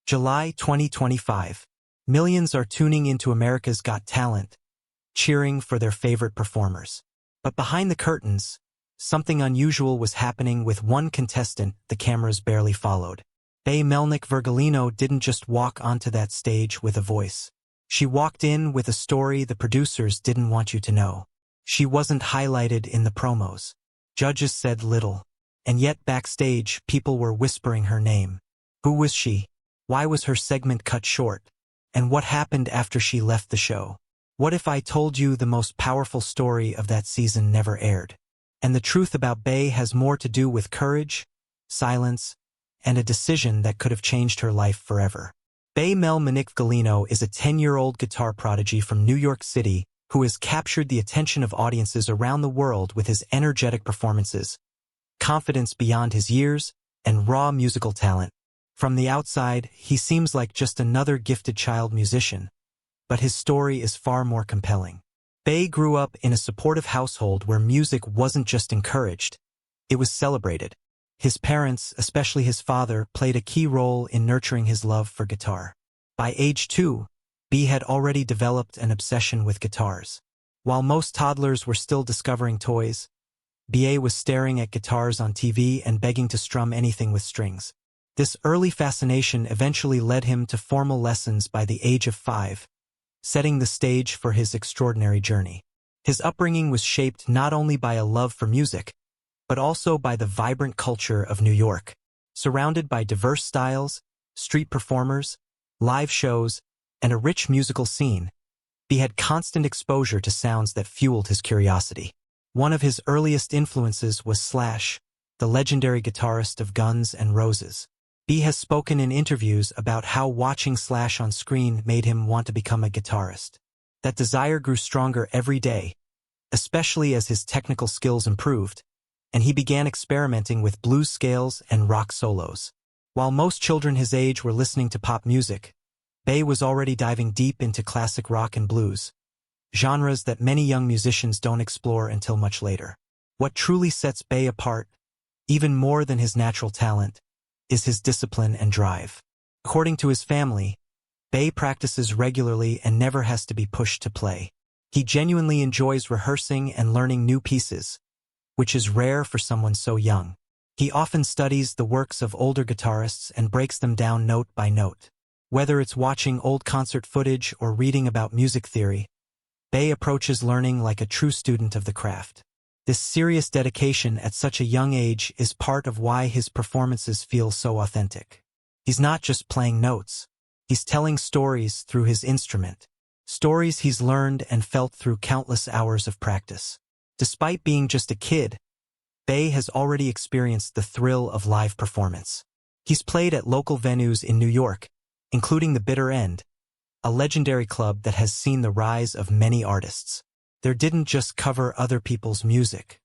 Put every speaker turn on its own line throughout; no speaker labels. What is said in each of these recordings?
July 2025. Millions are tuning into America's Got Talent, cheering for their favorite performers. But behind the curtains, something unusual was happening with one contestant the cameras barely followed. Melnick Virgolino didn't just walk onto that stage with a voice. She walked in with a story the producers didn't want you to know. She wasn't highlighted in the promos. Judges said little. And yet backstage, people were whispering her name. Who was she? Why was her segment cut short? And what happened after she left the show? What if I told you the most powerful story of that season never aired? And the truth about Bey has more to do with courage, silence, and a decision that could have changed her life forever. Melnick Virgolino is a 10-year-old guitar prodigy from New York City who has captured the attention of audiences around the world with his energetic performances, confidence beyond his years, and raw musical talent. From the outside, he seems like just another gifted child musician, but his story is far more compelling. Bey grew up in a supportive household where music wasn't just encouraged, it was celebrated. His parents, especially his father, played a key role in nurturing his love for guitar. By age 2, Bey had already developed an obsession with guitars. While most toddlers were still discovering toys, Bey was staring at guitars on TV and begging to strum anything with strings. This early fascination eventually led him to formal lessons by the age of 5, setting the stage for his extraordinary journey. His upbringing was shaped not only by a love for music, but also by the vibrant culture of New York. Surrounded by diverse styles, street performers, live shows, and a rich musical scene, Bey had constant exposure to sounds that fueled his curiosity. One of his earliest influences was Slash, the legendary guitarist of Guns N' Roses. Bey has spoken in interviews about how watching Slash on screen made him want to become a guitarist. That desire grew stronger every day, especially as his technical skills improved, and he began experimenting with blues scales and rock solos. While most children his age were listening to pop music, Bey was already diving deep into classic rock and blues, genres that many young musicians don't explore until much later. What truly sets Bey apart, even more than his natural talent, is his discipline and drive. According to his family, Bey practices regularly and never has to be pushed to play. He genuinely enjoys rehearsing and learning new pieces, which is rare for someone so young. He often studies the works of older guitarists and breaks them down note by note. Whether it's watching old concert footage or reading about music theory, Bey approaches learning like a true student of the craft. This serious dedication at such a young age is part of why his performances feel so authentic. He's not just playing notes. He's telling stories through his instrument, stories he's learned and felt through countless hours of practice. Despite being just a kid, Bey has already experienced the thrill of live performance. He's played at local venues in New York, including the Bitter End, a legendary club that has seen the rise of many artists. There didn't just cover other people's music.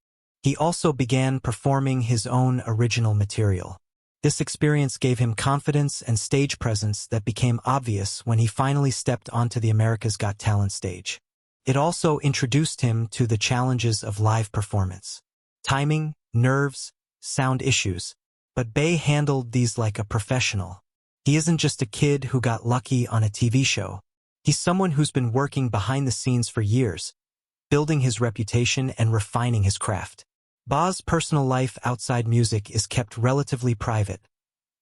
He also began performing his own original material. This experience gave him confidence and stage presence that became obvious when he finally stepped onto the America's Got Talent stage. It also introduced him to the challenges of live performance. Timing, nerves, sound issues. But Bey handled these like a professional. He isn't just a kid who got lucky on a TV show. He's someone who's been working behind the scenes for years, building his reputation and refining his craft. Bey's personal life outside music is kept relatively private,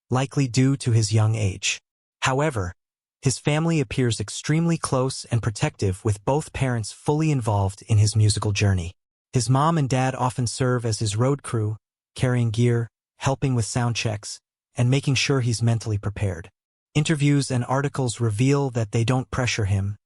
likely due to his young age. However, his family appears extremely close and protective, with both parents fully involved in his musical journey. His mom and dad often serve as his road crew, carrying gear, helping with sound checks, and making sure he's mentally prepared. Interviews and articles reveal that they don't pressure him,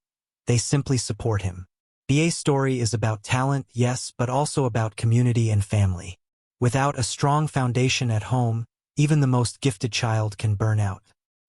they simply support him. Bey's story is about talent, yes, but also about community and family. Without a strong foundation at home, even the most gifted child can burn out.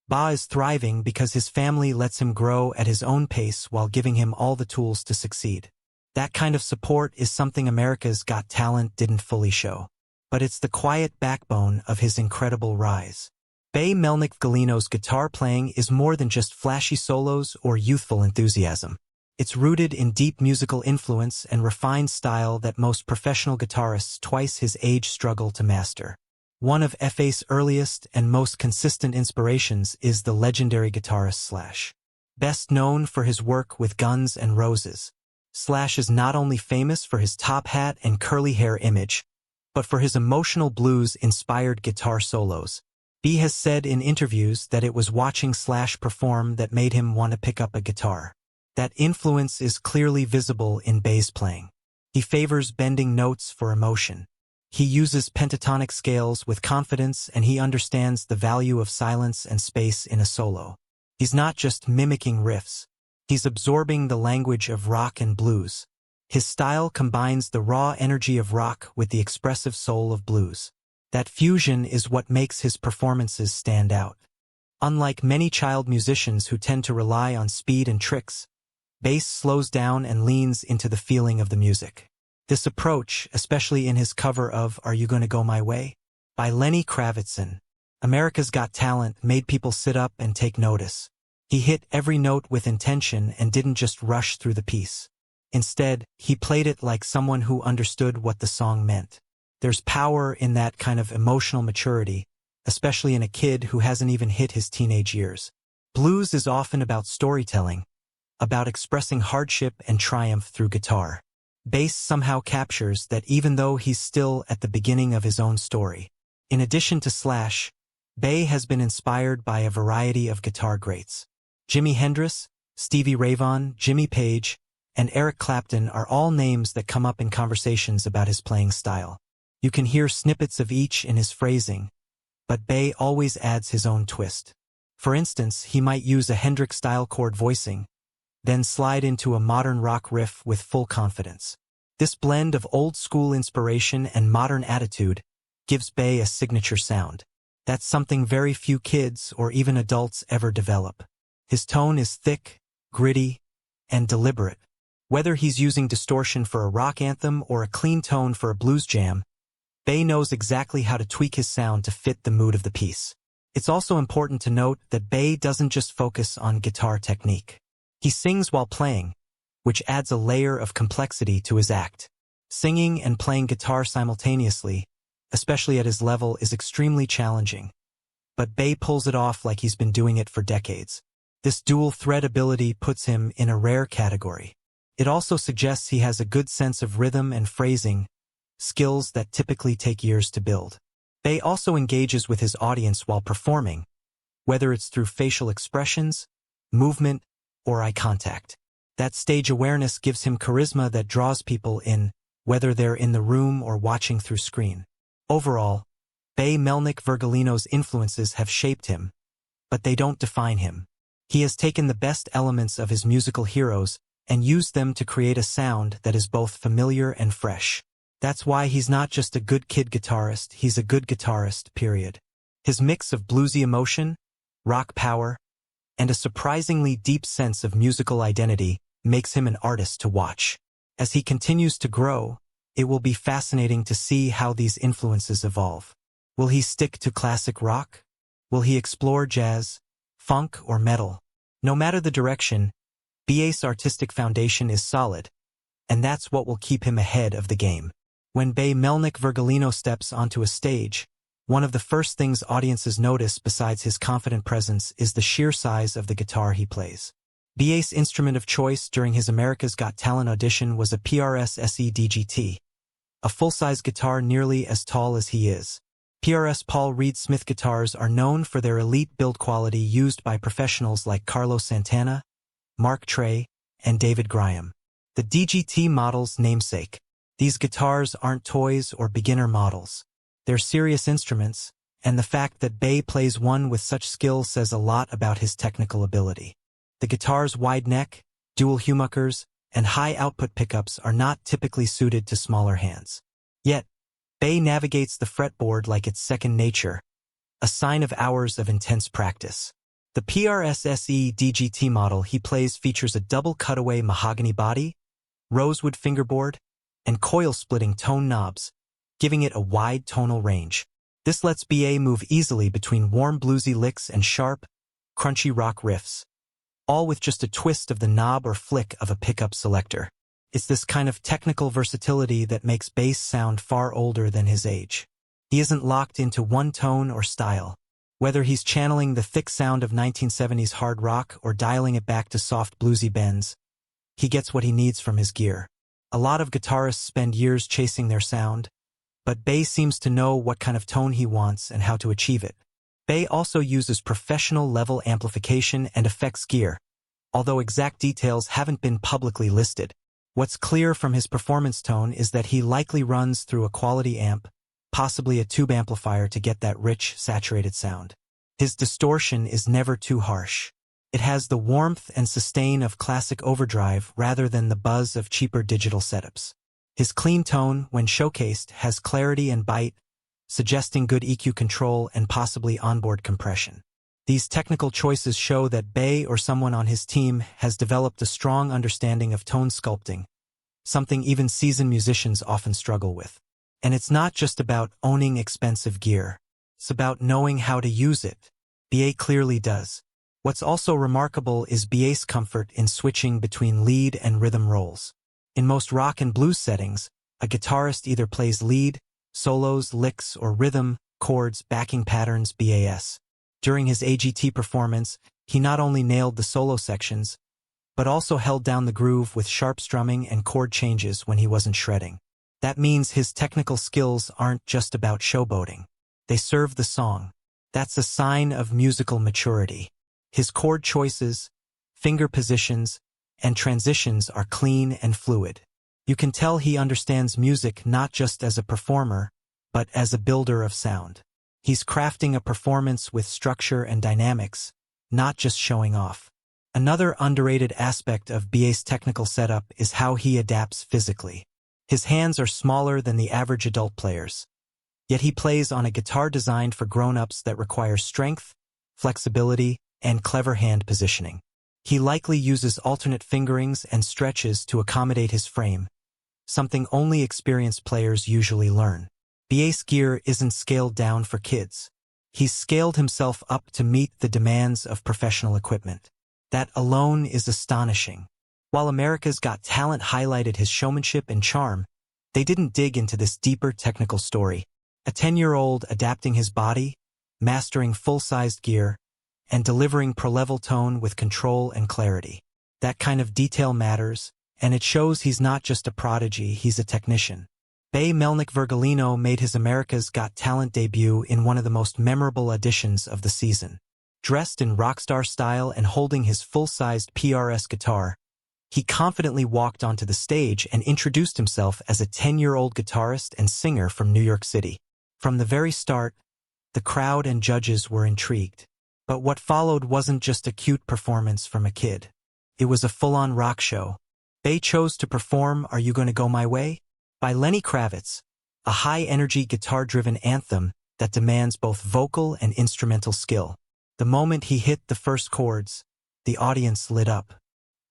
Bey is thriving because his family lets him grow at his own pace while giving him all the tools to succeed. That kind of support is something America's Got Talent didn't fully show. But it's the quiet backbone of his incredible rise. Melnick Virgolino's guitar playing is more than just flashy solos or youthful enthusiasm. It's rooted in deep musical influence and refined style that most professional guitarists twice his age struggle to master. One of Fa's earliest and most consistent inspirations is the legendary guitarist Slash. Best known for his work with Guns N' Roses, Slash is not only famous for his top hat and curly hair image, but for his emotional blues-inspired guitar solos. B has said in interviews that it was watching Slash perform that made him want to pick up a guitar. That influence is clearly visible in B's playing. He favors bending notes for emotion. He uses pentatonic scales with confidence, and he understands the value of silence and space in a solo. He's not just mimicking riffs. He's absorbing the language of rock and blues. His style combines the raw energy of rock with the expressive soul of blues. That fusion is what makes his performances stand out. Unlike many child musicians who tend to rely on speed and tricks, bass slows down and leans into the feeling of the music. This approach, especially in his cover of Are You Gonna Go My Way? By Lenny Kravitz, America's Got Talent, made people sit up and take notice. He hit every note with intention and didn't just rush through the piece. Instead, he played it like someone who understood what the song meant. There's power in that kind of emotional maturity, especially in a kid who hasn't even hit his teenage years. Blues is often about storytelling, about expressing hardship and triumph through guitar. Bass somehow captures that even though he's still at the beginning of his own story. In addition to Slash, Bay has been inspired by a variety of guitar greats. Jimi Hendrix, Stevie Ray Vaughan, Jimmy Page, and Eric Clapton are all names that come up in conversations about his playing style. You can hear snippets of each in his phrasing, but Bay always adds his own twist. For instance, he might use a Hendrix-style chord voicing, then slide into a modern rock riff with full confidence. This blend of old-school inspiration and modern attitude gives Bay a signature sound. That's something very few kids or even adults ever develop. His tone is thick, gritty, and deliberate. Whether he's using distortion for a rock anthem or a clean tone for a blues jam, Bay knows exactly how to tweak his sound to fit the mood of the piece. It's also important to note that Bay doesn't just focus on guitar technique. He sings while playing, which adds a layer of complexity to his act. Singing and playing guitar simultaneously, especially at his level, is extremely challenging. But Bay pulls it off like he's been doing it for decades. This dual-thread ability puts him in a rare category. It also suggests he has a good sense of rhythm and phrasing, skills that typically take years to build. Bay also engages with his audience while performing, whether it's through facial expressions, movement, or eye contact. That stage awareness gives him charisma that draws people in, whether they're in the room or watching through screen. Overall, Melnick Virgolino's influences have shaped him, but they don't define him. He has taken the best elements of his musical heroes and used them to create a sound that is both familiar and fresh. That's why he's not just a good kid guitarist, he's a good guitarist, period. His mix of bluesy emotion, rock power, and a surprisingly deep sense of musical identity makes him an artist to watch. As he continues to grow, it will be fascinating to see how these influences evolve. Will he stick to classic rock? Will he explore jazz, funk, or metal? No matter the direction, Ba's artistic foundation is solid, and that's what will keep him ahead of the game. When Melnick Virgolino steps onto a stage, one of the first things audiences notice besides his confident presence is the sheer size of the guitar he plays. Ba's instrument of choice during his America's Got Talent audition was a PRS SE DGT, a full-size guitar nearly as tall as he is. PRS Paul Reed Smith guitars are known for their elite build quality used by professionals like Carlos Santana, Mark Trey, and David Graham. The DGT model's namesake. These guitars aren't toys or beginner models. They're serious instruments, and the fact that Bay plays one with such skill says a lot about his technical ability. The guitar's wide neck, dual humbuckers, and high output pickups are not typically suited to smaller hands. Yet, Bay navigates the fretboard like it's second nature, a sign of hours of intense practice. The PRS SE DGT model he plays features a double cutaway mahogany body, rosewood fingerboard, and coil-splitting tone knobs, giving it a wide tonal range. This lets BA move easily between warm bluesy licks and sharp, crunchy rock riffs, all with just a twist of the knob or flick of a pickup selector. It's this kind of technical versatility that makes bass sound far older than his age. He isn't locked into one tone or style. Whether he's channeling the thick sound of 1970s hard rock or dialing it back to soft bluesy bends, he gets what he needs from his gear. A lot of guitarists spend years chasing their sound, but Bay seems to know what kind of tone he wants and how to achieve it. Bay also uses professional-level amplification and effects gear, although exact details haven't been publicly listed. What's clear from his performance tone is that he likely runs through a quality amp, possibly a tube amplifier, to get that rich, saturated sound. His distortion is never too harsh. It has the warmth and sustain of classic overdrive rather than the buzz of cheaper digital setups. His clean tone, when showcased, has clarity and bite, suggesting good EQ control and possibly onboard compression. These technical choices show that Bay or someone on his team has developed a strong understanding of tone sculpting, something even seasoned musicians often struggle with. And it's not just about owning expensive gear. It's about knowing how to use it. Bay clearly does. What's also remarkable is Bay's comfort in switching between lead and rhythm roles. In most rock and blues settings, a guitarist either plays lead, solos, licks, or rhythm, chords, backing patterns, BAS. During his AGT performance, he not only nailed the solo sections, but also held down the groove with sharp strumming and chord changes when he wasn't shredding. That means his technical skills aren't just about showboating. They serve the song. That's a sign of musical maturity. His chord choices, finger positions, and transitions are clean and fluid. You can tell he understands music not just as a performer, but as a builder of sound. He's crafting a performance with structure and dynamics, not just showing off. Another underrated aspect of Bay's technical setup is how he adapts physically. His hands are smaller than the average adult player's, yet he plays on a guitar designed for grown-ups that requires strength, flexibility, and clever hand positioning. He likely uses alternate fingerings and stretches to accommodate his frame, something only experienced players usually learn. Bay's gear isn't scaled down for kids. He's scaled himself up to meet the demands of professional equipment. That alone is astonishing. While America's Got Talent highlighted his showmanship and charm, they didn't dig into this deeper technical story. A 10-year-old adapting his body, mastering full-sized gear, and delivering pro-level tone with control and clarity. That kind of detail matters, and it shows he's not just a prodigy, he's a technician. Melnick Virgolino made his America's Got Talent debut in one of the most memorable editions of the season. Dressed in rockstar style and holding his full-sized PRS guitar, he confidently walked onto the stage and introduced himself as a 10-year-old guitarist and singer from New York City. From the very start, the crowd and judges were intrigued. But what followed wasn't just a cute performance from a kid. It was a full-on rock show. Bay chose to perform Are You Gonna Go My Way? By Lenny Kravitz, a high-energy guitar-driven anthem that demands both vocal and instrumental skill. The moment he hit the first chords, the audience lit up.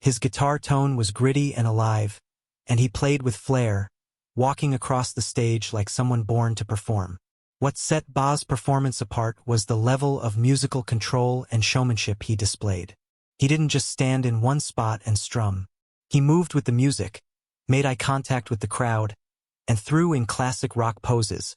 His guitar tone was gritty and alive, and he played with flair, walking across the stage like someone born to perform. What set Bay's performance apart was the level of musical control and showmanship he displayed. He didn't just stand in one spot and strum. He moved with the music, made eye contact with the crowd, and threw in classic rock poses,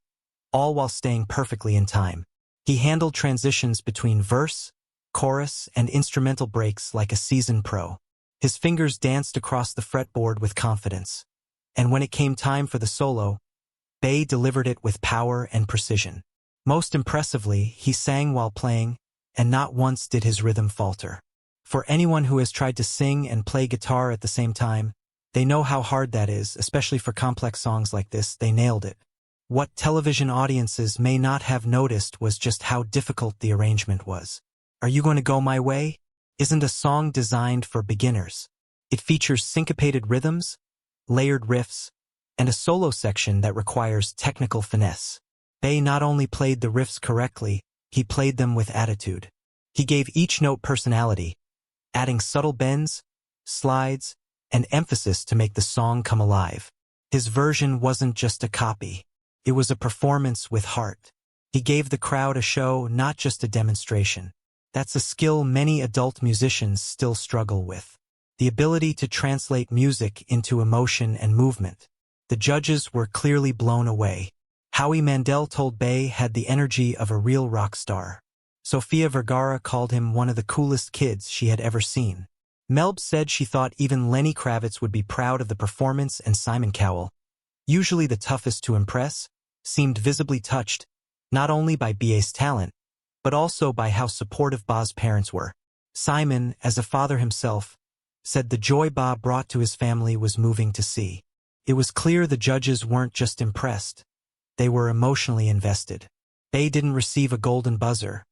all while staying perfectly in time. He handled transitions between verse, chorus, and instrumental breaks like a seasoned pro. His fingers danced across the fretboard with confidence. And when it came time for the solo, Bay delivered it with power and precision. Most impressively, he sang while playing, and not once did his rhythm falter. For anyone who has tried to sing and play guitar at the same time, they know how hard that is, especially for complex songs like this. They nailed it. What television audiences may not have noticed was just how difficult the arrangement was. Are You Gonna Go My Way? Isn't a song designed for beginners. It features syncopated rhythms, layered riffs, and a solo section that requires technical finesse. Bay not only played the riffs correctly, he played them with attitude. He gave each note personality, adding subtle bends, slides, and emphasis to make the song come alive. His version wasn't just a copy. It was a performance with heart. He gave the crowd a show, not just a demonstration. That's a skill many adult musicians still struggle with. The ability to translate music into emotion and movement. The judges were clearly blown away. Howie Mandel told Bay had the energy of a real rock star. Sofia Vergara called him one of the coolest kids she had ever seen. Melb said she thought even Lenny Kravitz would be proud of the performance, and Simon Cowell, usually the toughest to impress, seemed visibly touched, not only by BA's talent, but also by how supportive Ba's parents were. Simon, as a father himself, said the joy Ba brought to his family was moving to see. It was clear the judges weren't just impressed, they were emotionally invested. Bay didn't receive a golden buzzer,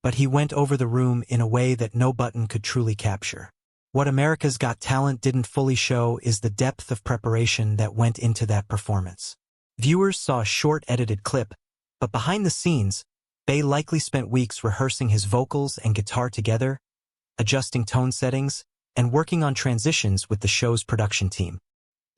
but he went over the room in a way that no button could truly capture. What America's Got Talent didn't fully show is the depth of preparation that went into that performance. Viewers saw a short edited clip, but behind the scenes, Bay likely spent weeks rehearsing his vocals and guitar together, adjusting tone settings, and working on transitions with the show's production team.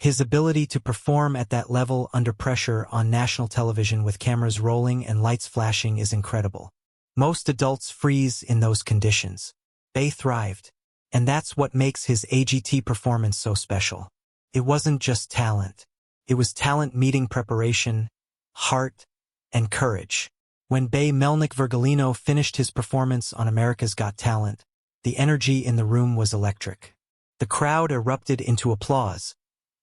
His ability to perform at that level under pressure on national television with cameras rolling and lights flashing is incredible. Most adults freeze in those conditions. Bay thrived. And that's what makes his AGT performance so special. It wasn't just talent. It was talent meeting preparation, heart, and courage. When Bay Melnick Virgolino finished his performance on America's Got Talent, the energy in the room was electric. The crowd erupted into applause,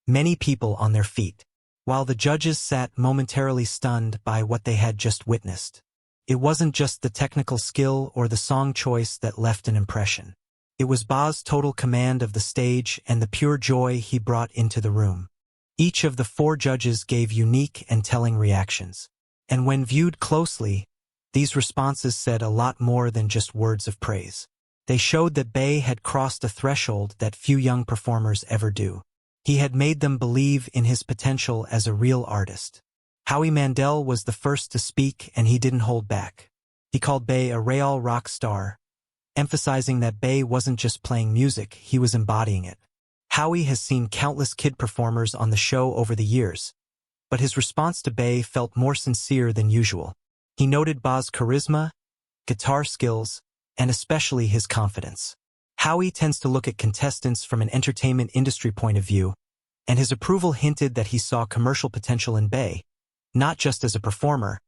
many people on their feet, while the judges sat momentarily stunned by what they had just witnessed. It wasn't just the technical skill or the song choice that left an impression. It was Ba's total command of the stage and the pure joy he brought into the room. Each of the 4 judges gave unique and telling reactions. And when viewed closely, these responses said a lot more than just words of praise. They showed that Bay had crossed a threshold that few young performers ever do. He had made them believe in his potential as a real artist. Howie Mandel was the first to speak, and he didn't hold back. He called Bay a real rock star, emphasizing that Bay wasn't just playing music, he was embodying it. Howie has seen countless kid performers on the show over the years, but his response to Bay felt more sincere than usual. He noted Ba's charisma, guitar skills, and especially his confidence. Howie tends to look at contestants from an entertainment industry point of view, and his approval hinted that he saw commercial potential in Bay, not just as a performer,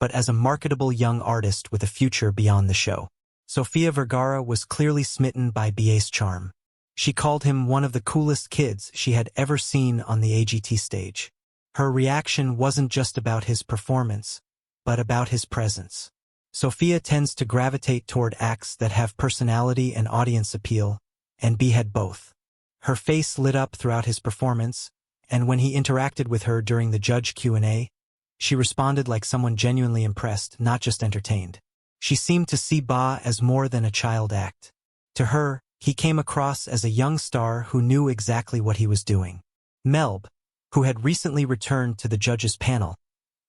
but as a marketable young artist with a future beyond the show. Sofia Vergara was clearly smitten by BA's charm. She called him one of the coolest kids she had ever seen on the AGT stage. Her reaction wasn't just about his performance, but about his presence. Sofia tends to gravitate toward acts that have personality and audience appeal, and B had both. Her face lit up throughout his performance, and when he interacted with her during the judge Q&A, she responded like someone genuinely impressed, not just entertained. She seemed to see Ba as more than a child act. To her, he came across as a young star who knew exactly what he was doing. Melb, who had recently returned to the judges' panel,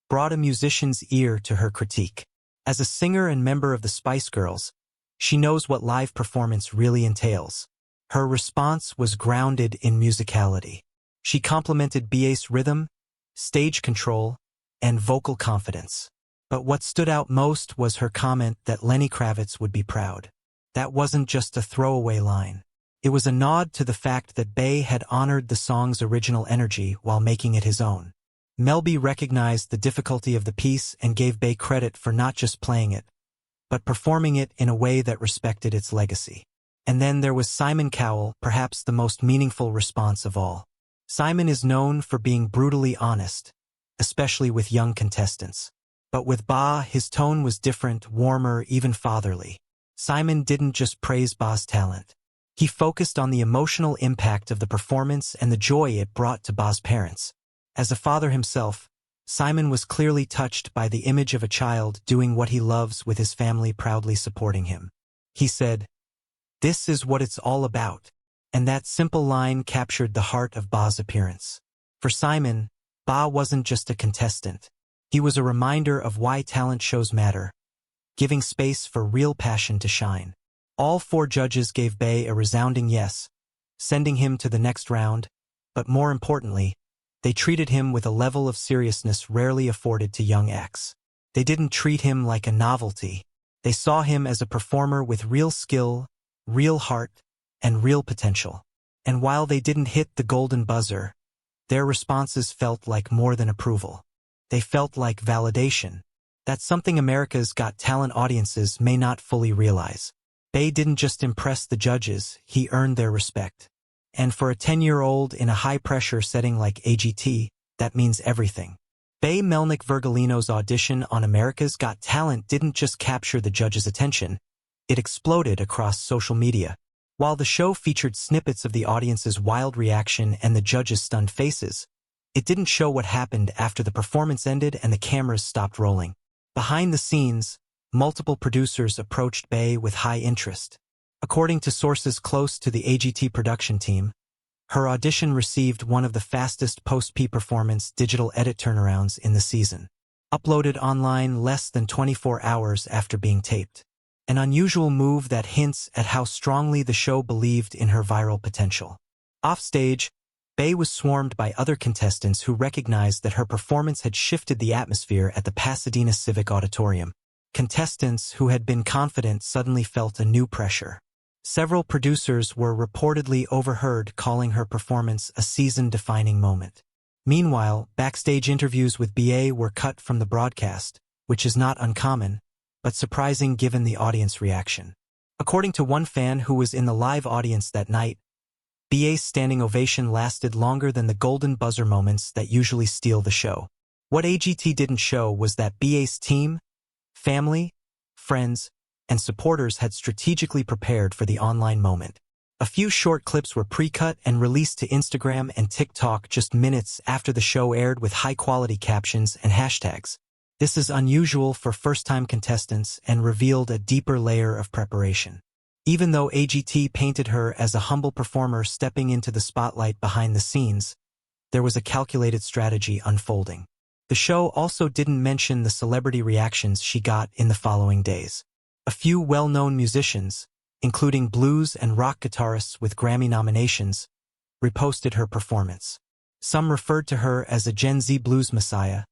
brought a musician's ear to her critique. As a singer and member of the Spice Girls, she knows what live performance really entails. Her response was grounded in musicality. She complimented BA's rhythm, stage control, and vocal confidence. But what stood out most was her comment that Lenny Kravitz would be proud. That wasn't just a throwaway line. It was a nod to the fact that Bay had honored the song's original energy while making it his own. Melby recognized the difficulty of the piece and gave Bay credit for not just playing it, but performing it in a way that respected its legacy. And then there was Simon Cowell, perhaps the most meaningful response of all. Simon is known for being brutally honest, especially with young contestants. But with Ba, his tone was different, warmer, even fatherly. Simon didn't just praise Ba's talent. He focused on the emotional impact of the performance and the joy it brought to Ba's parents. As a father himself, Simon was clearly touched by the image of a child doing what he loves with his family proudly supporting him. He said, "This is what it's all about." And that simple line captured the heart of Ba's appearance. For Simon, Ba wasn't just a contestant. He was a reminder of why talent shows matter, giving space for real passion to shine. All 4 judges gave Bay a resounding yes, sending him to the next round, but more importantly, they treated him with a level of seriousness rarely afforded to young acts. They didn't treat him like a novelty. They saw him as a performer with real skill, real heart, and real potential. And while they didn't hit the golden buzzer, their responses felt like more than approval. They felt like validation. That's something America's Got Talent audiences may not fully realize. Bae didn't just impress the judges, he earned their respect. And for a 10-year-old in a high-pressure setting like AGT, that means everything. Melnick Virgolino's audition on America's Got Talent didn't just capture the judges' attention, it exploded across social media. While the show featured snippets of the audience's wild reaction and the judges' stunned faces, it didn't show what happened after the performance ended and the cameras stopped rolling. Behind the scenes, multiple producers approached Bae with high interest. According to sources close to the AGT production team, her audition received one of the fastest post-performance digital edit turnarounds in the season. Uploaded online less than 24 hours after being taped. An unusual move that hints at how strongly the show believed in her viral potential. Offstage, Bae was swarmed by other contestants who recognized that her performance had shifted the atmosphere at the Pasadena Civic Auditorium. Contestants who had been confident suddenly felt a new pressure. Several producers were reportedly overheard calling her performance a season-defining moment. Meanwhile, backstage interviews with Bae were cut from the broadcast, which is not uncommon, but surprising given the audience reaction. According to one fan who was in the live audience that night, Bae's standing ovation lasted longer than the golden buzzer moments that usually steal the show. What AGT didn't show was that Bae's team, family, friends, and supporters had strategically prepared for the online moment. A few short clips were pre-cut and released to Instagram and TikTok just minutes after the show aired with high-quality captions and hashtags. This is unusual for first-time contestants and revealed a deeper layer of preparation. Even though AGT painted her as a humble performer stepping into the spotlight behind the scenes, there was a calculated strategy unfolding. The show also didn't mention the celebrity reactions she got in the following days. A few well-known musicians, including blues and rock guitarists with Grammy nominations, reposted her performance. Some referred to her as a Gen Z blues messiah,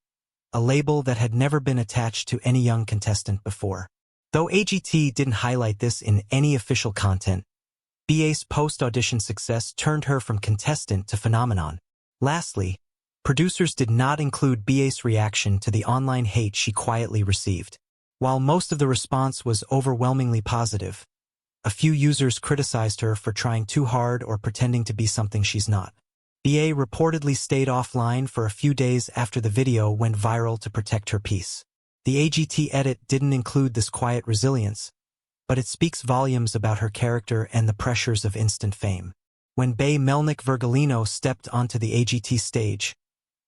a label that had never been attached to any young contestant before. Though AGT didn't highlight this in any official content, Bae's post-audition success turned her from contestant to phenomenon. Lastly, producers did not include Bae's reaction to the online hate she quietly received. While most of the response was overwhelmingly positive, a few users criticized her for trying too hard or pretending to be something she's not. Bae reportedly stayed offline for a few days after the video went viral to protect her peace. The AGT edit didn't include this quiet resilience, but it speaks volumes about her character and the pressures of instant fame. When Melnick Virgolino stepped onto the AGT stage,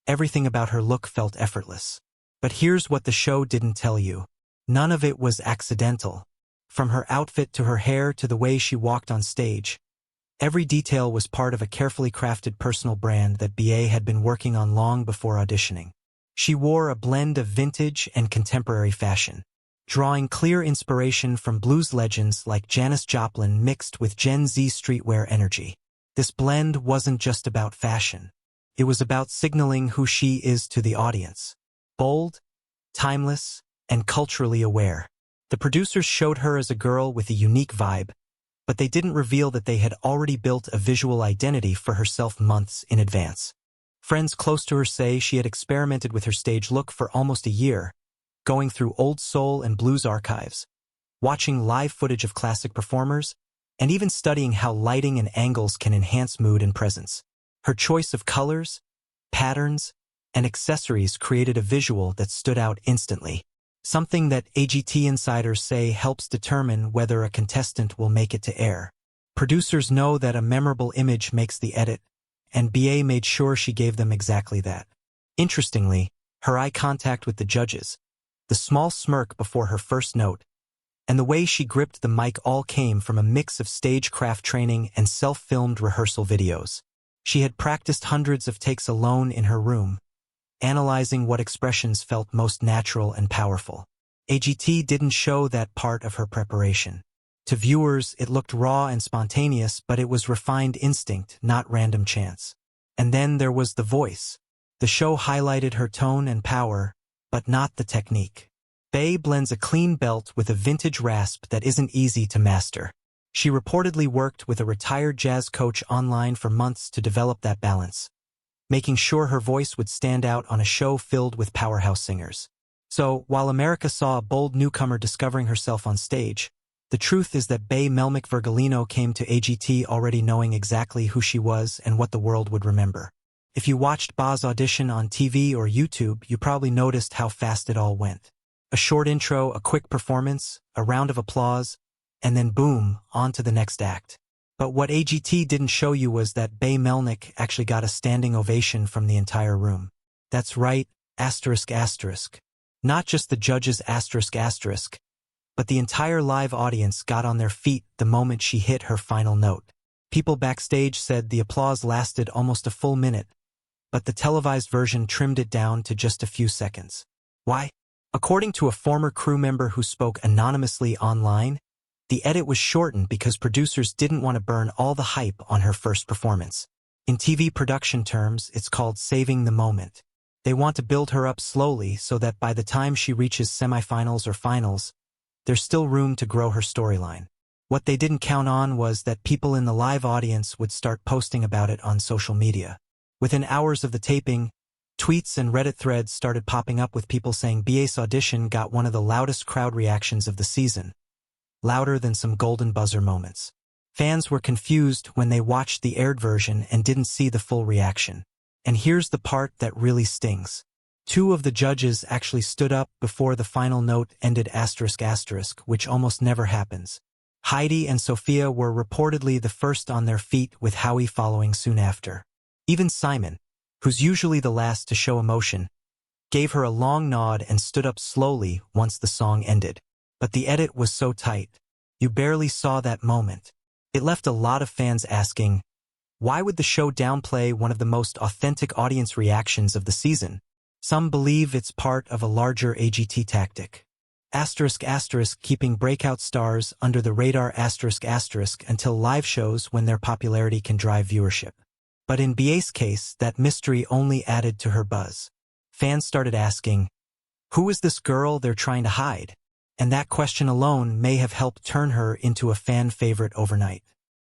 everything about her look felt effortless. But here's what the show didn't tell you. None of it was accidental. From her outfit to her hair to the way she walked on stage, every detail was part of a carefully crafted personal brand that Bae had been working on long before auditioning. She wore a blend of vintage and contemporary fashion, drawing clear inspiration from blues legends like Janis Joplin mixed with Gen Z streetwear energy. This blend wasn't just about fashion. It was about signaling who she is to the audience. Bold, timeless, and culturally aware. The producers showed her as a girl with a unique vibe, but they didn't reveal that they had already built a visual identity for herself months in advance. Friends close to her say she had experimented with her stage look for almost a year, going through old soul and blues archives, watching live footage of classic performers, and even studying how lighting and angles can enhance mood and presence. Her choice of colors, patterns, and accessories created a visual that stood out instantly. Something that AGT insiders say helps determine whether a contestant will make it to air. Producers know that a memorable image makes the edit, and Bae made sure she gave them exactly that. Interestingly, her eye contact with the judges, the small smirk before her first note, and the way she gripped the mic all came from a mix of stagecraft training and self-filmed rehearsal videos. She had practiced hundreds of takes alone in her room, analyzing what expressions felt most natural and powerful. AGT didn't show that part of her preparation. To viewers, it looked raw and spontaneous, but it was refined instinct, not random chance. And then there was the voice. The show highlighted her tone and power, but not the technique. Bae blends a clean belt with a vintage rasp that isn't easy to master. She reportedly worked with a retired jazz coach online for months to develop that balance. making sure her voice would stand out on a show filled with powerhouse singers. So, while America saw a bold newcomer discovering herself on stage, the truth is that Melnick Virgolino came to AGT already knowing exactly who she was and what the world would remember. If you watched Ba's audition on TV or YouTube, you probably noticed how fast it all went. A short intro, a quick performance, a round of applause, and then boom, on to the next act. But what AGT didn't show you was that Melnick actually got a standing ovation from the entire room. That's right, asterisk asterisk. Not just the judges asterisk asterisk, but the entire live audience got on their feet the moment she hit her final note. People backstage said the applause lasted almost a full minute, but the televised version trimmed it down to just a few seconds. Why? According to a former crew member who spoke anonymously online, the edit was shortened because producers didn't want to burn all the hype on her first performance. In TV production terms, it's called saving the moment. They want to build her up slowly so that by the time she reaches semifinals or finals, there's still room to grow her storyline. What they didn't count on was that people in the live audience would start posting about it on social media. Within hours of the taping, tweets and Reddit threads started popping up with people saying Ba's audition got one of the loudest crowd reactions of the season. Louder than some golden buzzer moments. Fans were confused when they watched the aired version and didn't see the full reaction. And here's the part that really stings. Two of the judges actually stood up before the final note ended asterisk asterisk, which almost never happens. Heidi and Sophia were reportedly the first on their feet, with Howie following soon after. Even Simon, who's usually the last to show emotion, gave her a long nod and stood up slowly once the song ended. But the edit was so tight, you barely saw that moment. It left a lot of fans asking, why would the show downplay one of the most authentic audience reactions of the season? Some believe it's part of a larger AGT tactic. Asterisk asterisk, keeping breakout stars under the radar asterisk asterisk until live shows when their popularity can drive viewership. But in Ba's case, that mystery only added to her buzz. Fans started asking, who is this girl they're trying to hide? And that question alone may have helped turn her into a fan favorite overnight.